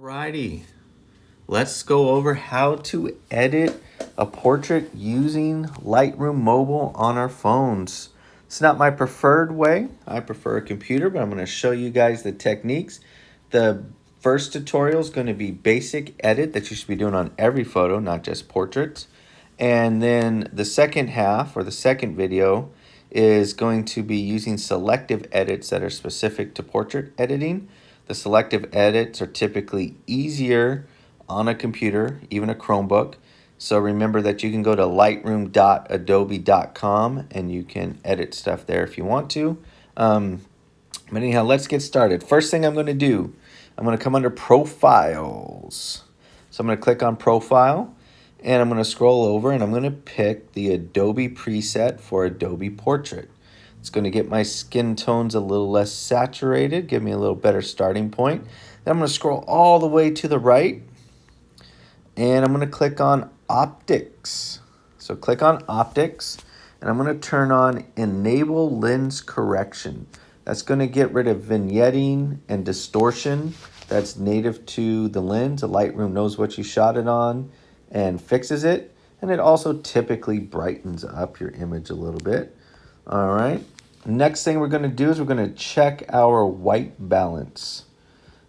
Alrighty, let's go over how to edit a portrait using Lightroom Mobile on our phones. It's not my preferred way. I prefer a computer, but I'm going to show you guys the techniques. The first tutorial is going to be basic edit that you should be doing on every photo, not just portraits. And then the second half, or the second video, is going to be using selective edits that are specific to portrait editing. The selective edits are typically easier on a computer, even a Chromebook. So remember that you can go to lightroom.adobe.com and you can edit stuff there if you want to. But anyhow, let's get started. First thing I'm going to do, I'm going to come under Profiles. So I'm going to click on Profile, and I'm going to scroll over, and I'm going to pick the Adobe preset for Adobe Portrait. It's going to get my skin tones a little less saturated, give me a little better starting point. Then I'm going to scroll all the way to the right, and I'm going to click on Optics. So click on Optics, and I'm going to turn on Enable Lens Correction. That's going to get rid of vignetting and distortion that's native to the lens. The Lightroom knows what you shot it on and fixes it. And it also typically brightens up your image a little bit. All right. Next thing we're going to do is we're going to check our white balance.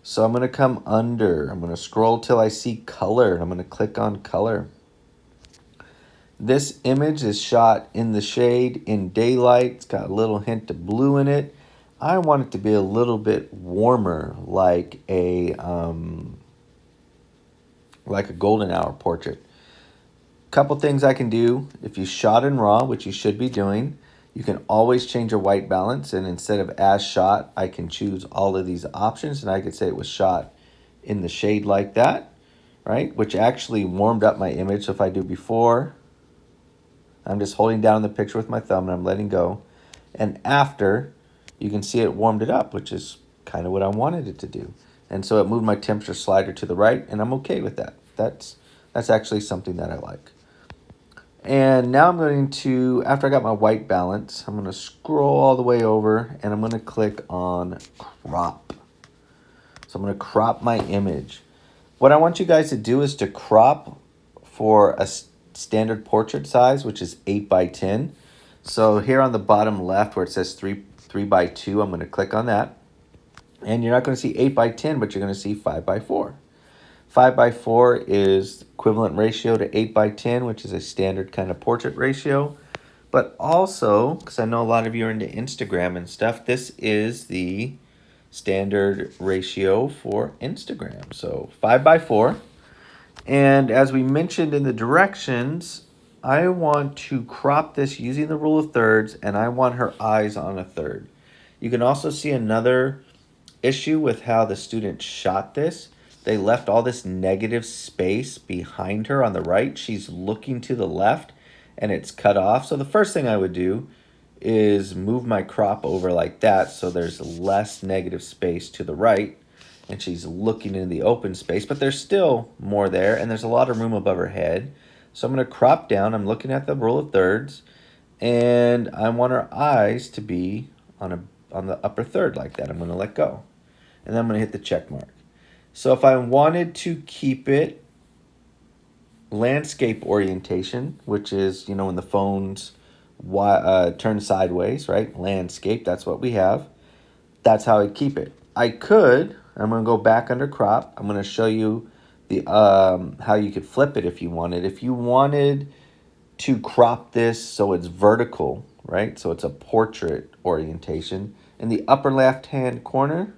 So I'm going to come under. I'm going to scroll till I see color. I'm going to click on color. This image is shot in the shade in daylight. It's got a little hint of blue in it. I want it to be a little bit warmer, like a golden hour portrait. Couple things I can do. If you shot in RAW, which you should be doing, you can always change your white balance, and instead of as shot, I can choose all of these options, and I could say it was shot in the shade like that, right? Which actually warmed up my image. So if I do before, I'm just holding down the picture with my thumb and I'm letting go. And after, you can see it warmed it up, which is kind of what I wanted it to do. And so it moved my temperature slider to the right, and I'm okay with that. That's actually something that I like. And now I'm going to, after I got my white balance, I'm going to scroll all the way over, and I'm going to click on Crop. So I'm going to crop my image. What I want you guys to do is to crop for a standard portrait size, which is 8x10. So here on the bottom left where it says 3x2, I'm going to click on that. And you're not going to see 8x10, but you're going to see 5x4. 5x4 is equivalent ratio to 8x10, which is a standard kind of portrait ratio. But also, because I know a lot of you are into Instagram and stuff, this is the standard ratio for Instagram. So 5x4. And as we mentioned in the directions, I want to crop this using the rule of thirds, and I want her eyes on a third. You can also see another issue with how the student shot this. They left all this negative space behind her on the right. She's looking to the left, and it's cut off. So the first thing I would do is move my crop over like that so there's less negative space to the right, and she's looking in the open space, but there's still more there, and there's a lot of room above her head. So I'm going to crop down. I'm looking at the rule of thirds, and I want her eyes to be on the upper third like that. I'm going to let go, and then I'm going to hit the check mark. So if I wanted to keep it landscape orientation, which is, you know, when the phone's turn sideways, right? Landscape, that's what we have. That's how I'd keep it. I could, I'm going to go back under crop. I'm going to show you the how you could flip it if you wanted. If you wanted to crop this so it's vertical, right? So it's a portrait orientation. In the upper left-hand corner,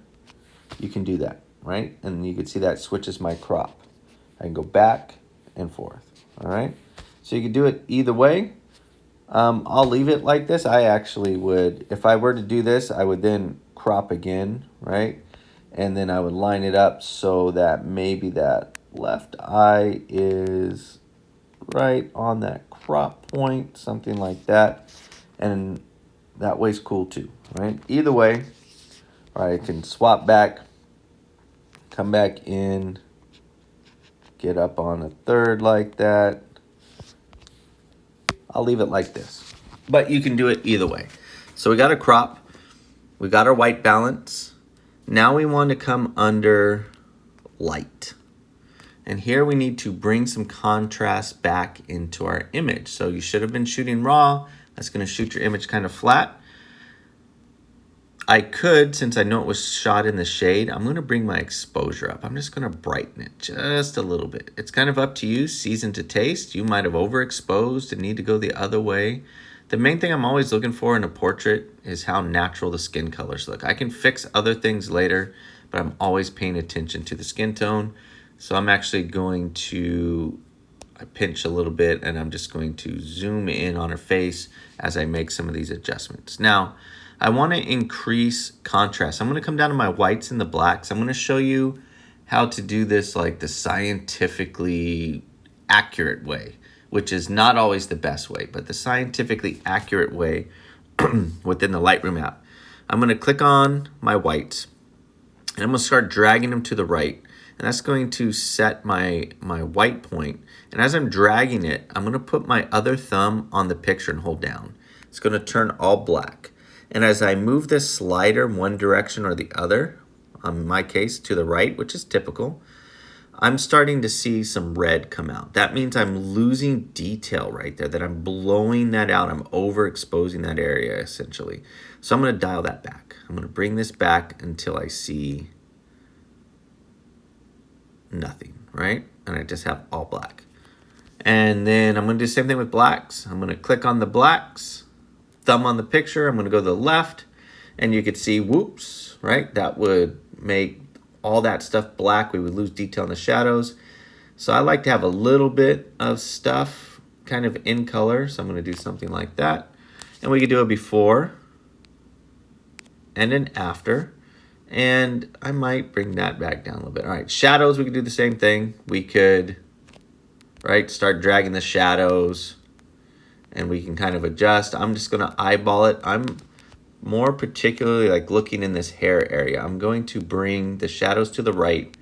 you can do that, right? And you can see that switches my crop. I can go back and forth, all right? So you can do it either way. I'll leave it like this. I actually would, if I were to do this, I would then crop again, right? And then I would line it up so that maybe that left eye is right on that crop point, something like that. And that way's cool too, right? Either way, or I can swap back, come back in, get up on a third like that. I'll leave it like this, but you can do it either way. So we got a crop, we got our white balance. Now we want to come under light. And here we need to bring some contrast back into our image. So you should have been shooting raw. That's going to shoot your image kind of flat. I could, since I know it was shot in the shade, I'm going to bring my exposure up. I'm just going to brighten it just a little bit. It's kind of up to you, season to taste. You might have overexposed and need to go the other way. The main thing I'm always looking for in a portrait is how natural the skin colors look. I can fix other things later, but I'm always paying attention to the skin tone. So I'm actually going to pinch a little bit, and I'm just going to zoom in on her face as I make some of these adjustments. Now, I want to increase contrast. I'm going to come down to my whites and the blacks. I'm going to show you how to do this like the scientifically accurate way, which is not always the best way, but the scientifically accurate way within the Lightroom app. I'm going to click on my whites, and I'm going to start dragging them to the right. And that's going to set my white point. And as I'm dragging it, I'm going to put my other thumb on the picture and hold down. It's going to turn all black. And as I move this slider one direction or the other, in my case to the right, which is typical, I'm starting to see some red come out. That means I'm losing detail right there, that I'm blowing that out. I'm overexposing that area essentially. So I'm going to dial that back. I'm going to bring this back until I see nothing, right? And I just have all black. And then I'm going to do the same thing with blacks. I'm going to click on the blacks, thumb on the picture. I'm going to go to the left, and you could see, whoops, right? That would make all that stuff black. We would lose detail in the shadows. So I like to have a little bit of stuff kind of in color. So I'm going to do something like that. And we could do a before and an after. And I might bring that back down a little bit. All right, shadows, we could do the same thing. We could, right, start dragging the shadows, and we can kind of adjust. I'm just going to eyeball it. I'm more particularly like looking in this hair area. I'm going to bring the shadows to the right,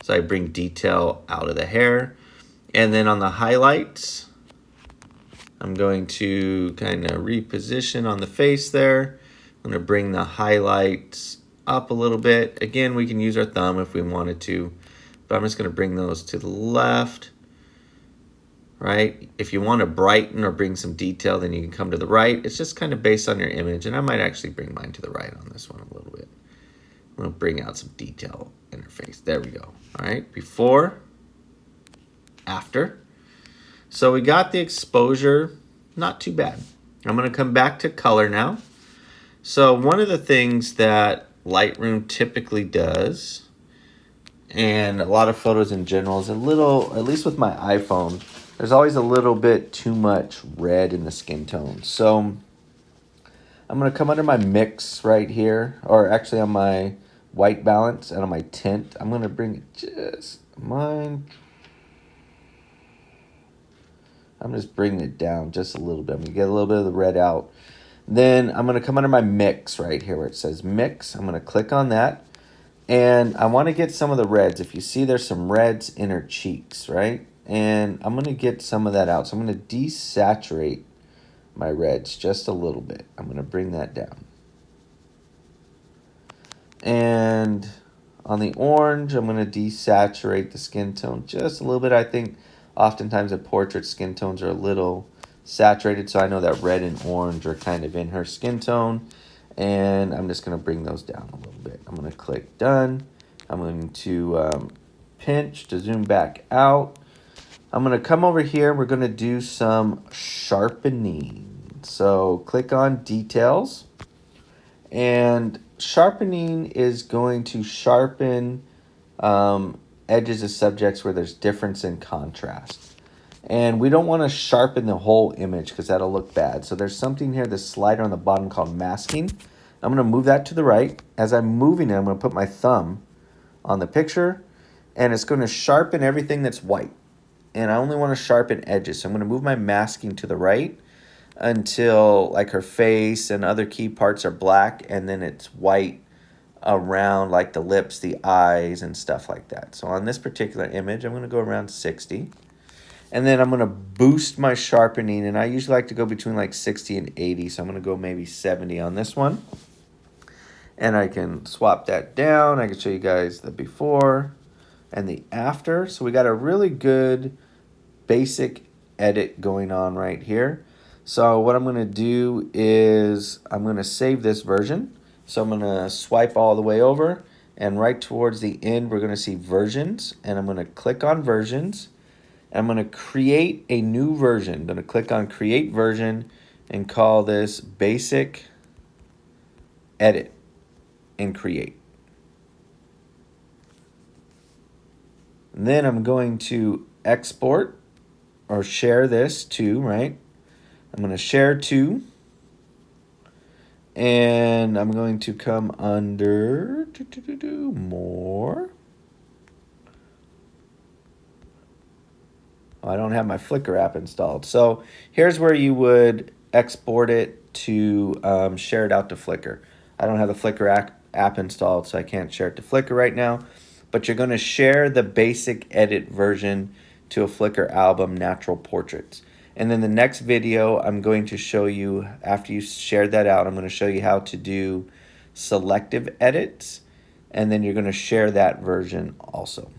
so I bring detail out of the hair. And then on the highlights, I'm going to kind of reposition on the face there. I'm going to bring the highlights up a little bit. Again, we can use our thumb if we wanted to, but I'm just going to bring those to the left, right? If you want to brighten or bring some detail, then you can come to the right. It's just kind of based on your image, and I might actually bring mine to the right on this one a little bit. I'm going to bring out some detail in her face. There we go. All right, before, after. So we got the exposure, not too bad. I'm going to come back to color now. So one of the things that Lightroom typically does, and a lot of photos in general, is a little, at least with my iPhone, there's always a little bit too much red in the skin tone. So I'm going to come under my mix right here, or actually on my white balance and on my tint. I'm going to bring it just mine. I'm just bringing it down just a little bit. I'm going to get a little bit of the red out. Then I'm going to come under my mix right here where it says mix. I'm going to click on that. And I want to get some of the reds. If you see, there's some reds in her cheeks, right? And I'm going to get some of that out. So I'm going to desaturate my reds just a little bit. I'm going to bring that down. And on the orange, I'm going to desaturate the skin tone just a little bit. I think oftentimes in portrait, skin tones are a little saturated, so I know that red and orange are kind of in her skin tone, and I'm just going to bring those down a little bit. I'm going to click done. I'm going to pinch to zoom back out. I'm going to come over here. We're going to do some sharpening. So click on details, and sharpening is going to sharpen edges of subjects where there's difference in contrast. And we don't want to sharpen the whole image because that'll look bad. So there's something here, this slider on the bottom called masking. I'm going to move that to the right. As I'm moving it, I'm going to put my thumb on the picture, and it's going to sharpen everything that's white. And I only want to sharpen edges. So I'm going to move my masking to the right until like her face and other key parts are black, and then it's white around like the lips, the eyes, and stuff like that. So on this particular image, I'm going to go around 60. And then I'm going to boost my sharpening, and I usually like to go between like 60 and 80, so I'm going to go maybe 70 on this one. And I can swap that down. I can show you guys the before and the after. So we got a really good basic edit going on right here. So what I'm going to do is I'm going to save this version. So I'm going to swipe all the way over, and right towards the end we're going to see versions, and I'm going to click on versions, and I'm going to create a new version. I'm going to click on create version and call this basic edit and create. And then I'm going to export or share this to, right? I'm going to share to, and I'm going to come under more. I don't have my Flickr app installed. So here's where you would export it to share it out to Flickr. I don't have the Flickr app installed, so I can't share it to Flickr right now. But you're going to share the basic edit version to a Flickr album, Natural Portraits. And then the next video, I'm going to show you, after you share that out, I'm going to show you how to do selective edits. And then you're going to share that version also.